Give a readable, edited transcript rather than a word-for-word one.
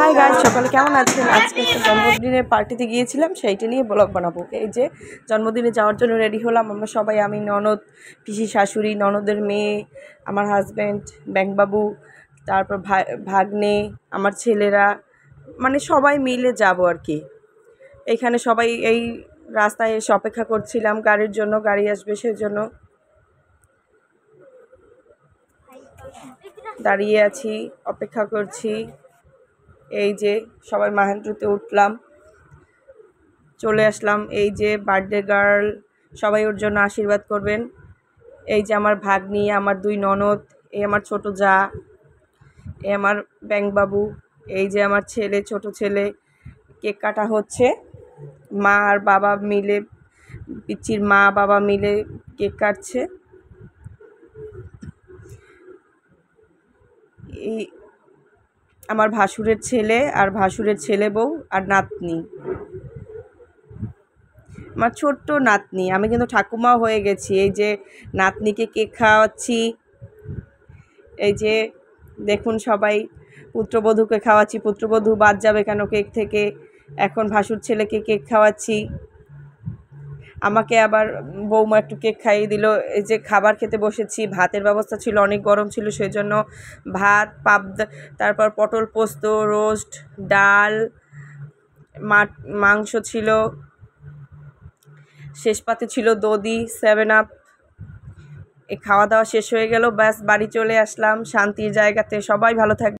Hi guys, সকালে কেমন আছেন? আজকে একটা জন্মদিনের পার্টিতে গিয়েছিলাম, সেইটা নিয়ে ব্লগ বানাবো। এই যে জন্মদিনে যাওয়ার জন্য রেডি হলাম আমরা সবাই, আমি, ননদ, পিসি শাশুড়ি, ননদের মেয়ে, আমার হাজব্যান্ড, ব্যাংকবাবু, তারপর ভাগ্নে, আমার ছেলেরা, মানে সবাই মিলে যাব আর কি। এইখানে সবাই এই রাস্তায় এসে অপেক্ষা করছিলাম গাড়ির জন্য, গাড়ি আসবে সেজন্য দাঁড়িয়ে আছি, অপেক্ষা করছি। এই যে সবাই মাহেন্দ্রতে উঠলাম, চলে আসলাম। এই যে বার্থডে গার্ল, সবাই ওর জন্য আশীর্বাদ করবেন। এই যে আমার ভাগ্নি, আমার দুই ননদ, এই আমার ছোট জা, এই আমার ব্যাংকবাবু, এই যে আমার ছেলে, ছোট ছেলে। কেক কাটা হচ্ছে, মা আর বাবা মিলে, পিচ্চির মা বাবা মিলে কেক কাটছে। এই আমার ভাসুরের ছেলে আর ভাসুরের ছেলে বউ আর নাতনি, আমার ছোট্ট নাতনি। আমি কিন্তু ঠাকুমাও হয়ে গেছি। এই যে নাতনিকে কেক খাওয়াচ্ছি। এই যে দেখুন সবাই, পুত্রবধূকে খাওয়াচ্ছি। পুত্রবধূ বাদ যাবে কেন কেক থেকে? এখন ভাসুর ছেলেকে কেক খাওয়াচ্ছি। আমাকে আবার বৌমা একটু কেক খাইয়ে দিল। এই যে খাবার খেতে বসেছি, ভাতের ব্যবস্থা ছিল, অনেক গরম ছিল, সেই জন্য ভাত, তারপর পটল পোস্ত, রোস্ট, ডাল, মাংস ছিল, শেষ পাতে ছিল দধি, 7 আপ। এই খাওয়া দাওয়া শেষ হয়ে গেল, ব্যাস বাড়ি চলে আসলাম শান্তির জায়গাতে। সবাই ভালো থাকবে।